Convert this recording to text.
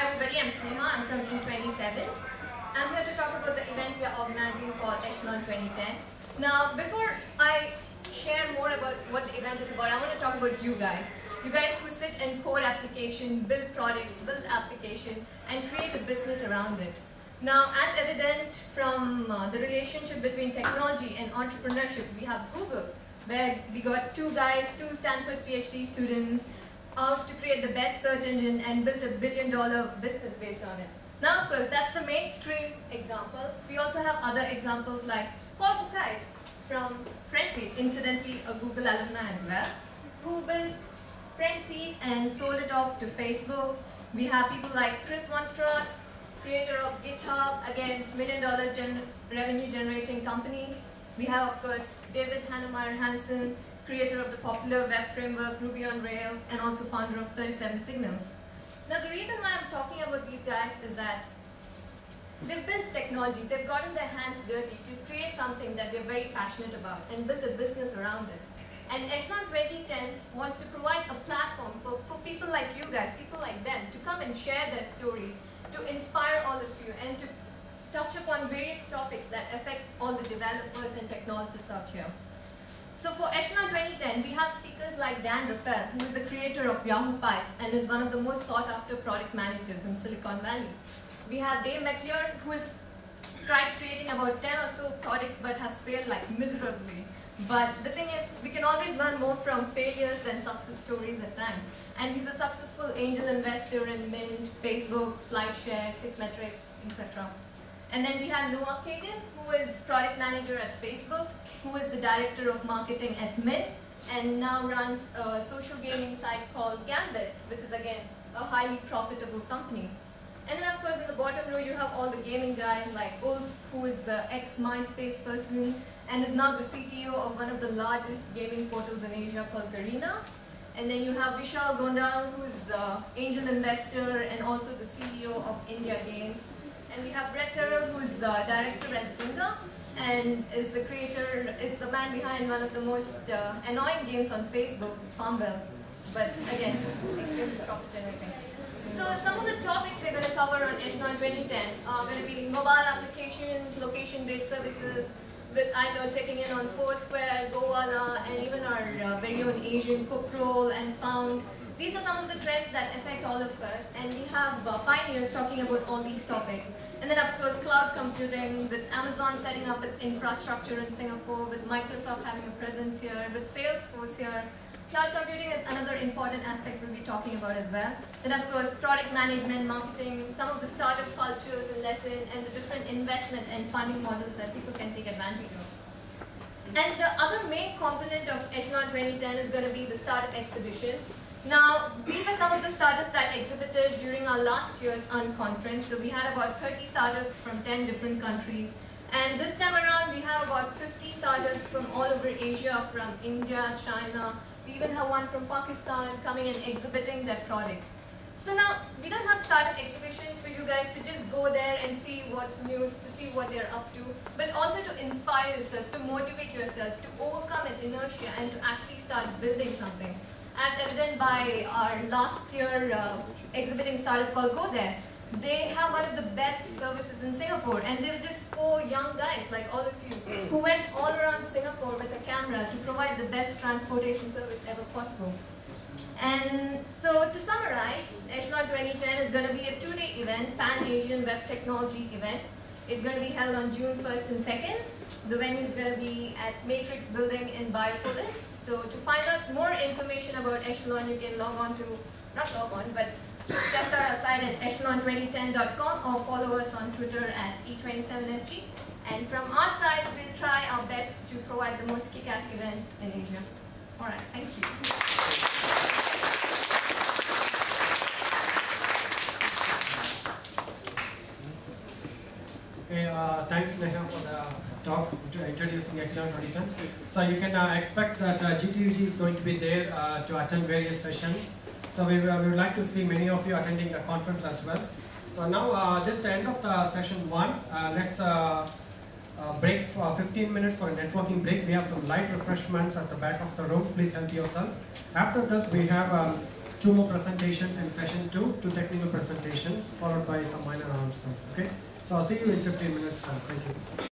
Hi everybody, I'm Sneha. I'm from E27. I'm here to talk about the event we are organizing called Echelon 2010. Now, before I share more about what the event is about, I want to talk about you guys. You guys who sit and code application, build products, build application, and create a business around it. Now, as evident from the relationship between technology and entrepreneurship, we have Google, where we got two guys, two Stanford PhD students, out to create the best search engine and built $1 billion business based on it. Now, of course, that's the mainstream example. We also have other examples like Paul Buchheit from FriendFeed, incidentally a Google alumni as well, who built FriendFeed and sold it off to Facebook. We have people like Chris Van Strot, creator of GitHub, again, $1 million revenue generating company. We have, of course, David Heinemeier Hansson, creator of the popular web framework Ruby on Rails, and also founder of 37 Signals. Now, the reason why I'm talking about these guys is that they've built technology, they've gotten their hands dirty to create something that they're very passionate about and built a business around it. And Echelon 2010 wants to provide a platform for people like you guys, people like them, to come and share their stories, to inspire all of you, and to touch upon various topics that affect all the developers and technologists out here. So for Echelon 2010, we have speakers like Dan Rafael, who is the creator of Yahoo Pipes and is one of the most sought after product managers in Silicon Valley. We have Dave McLeod, who has tried creating about 10 or so products but has failed like miserably. But the thing is, we can always learn more from failures than success stories at times. And he's a successful angel investor in Mint, Facebook, SlideShare, Kissmetrics, etc. And then we have Noah Kagan, who is product manager at Facebook, who is the director of marketing at Mint, and now runs a social gaming site called Gambit, which is again a highly profitable company. And then of course in the bottom row you have all the gaming guys like Ulf, who is the ex-MySpace person and is now the CTO of one of the largest gaming portals in Asia called Garena. And then you have Vishal Gondal, who is an angel investor and also the CEO of India Games. And we have Brett Terrell, who is director at Zynga and is the creator, is the man behind one of the most annoying games on Facebook, Farmville. But again, extremely profit generating. So some of the topics we're going to cover on Echelon 2010 are going to be mobile applications, location-based services, with I know checking in on Foursquare, GoWala, and even our very own Asian Cookrole and Found. These are some of the trends that affect all of us, and we have pioneers talking about all these topics. And then of course cloud computing, with Amazon setting up its infrastructure in Singapore, with Microsoft having a presence here, with Salesforce here. Cloud computing is another important aspect we'll be talking about as well. Then of course product management, marketing, some of the startup cultures and lessons, and the different investment and funding models that people can take advantage of. And the other main component of Echelon 2010 is going to be the startup exhibition. Now, these are some of the startups that exhibited during our last year's unconference. So we had about 30 startups from 10 different countries. And this time around, we have about 50 startups from all over Asia, from India, China. We even have one from Pakistan coming and exhibiting their products. So now, we don't have startup exhibition for you guys to just go there and see what's new, to see what they're up to, but also to inspire yourself, to motivate yourself, to overcome an inertia, and to actually start building something. As evident by our last year exhibiting startup called Go There. They have one of the best services in Singapore, and they were just 4 young guys like all of you who went all around Singapore with a camera to provide the best transportation service ever possible. And so to summarize, Echelon 2010 is going to be a 2-day event, Pan-Asian Web Technology event. It's going to be held on June 1st and 2nd. The venue is going to be at Matrix Building in Biopolis. So to find out more information about Echelon, you can log on to, not log on, but check out our site at echelon2010.com or follow us on Twitter at E27SG. And from our side, we'll try our best to provide the most kick-ass event in Asia. All right, thank you. Okay, thanks Neha for the talk introducing Echelon 2010. So you can expect that GTUG is going to be there to attend various sessions. So we would like to see many of you attending the conference as well. So now this is the end of the session 1. Let's break for 15 minutes for a networking break. We have some light refreshments at the back of the room. Please help yourself. After this we have 2 more presentations in session 2, 2 technical presentations, followed by some minor announcements. Okay? So I'll see you in 15 minutes time. Thank you.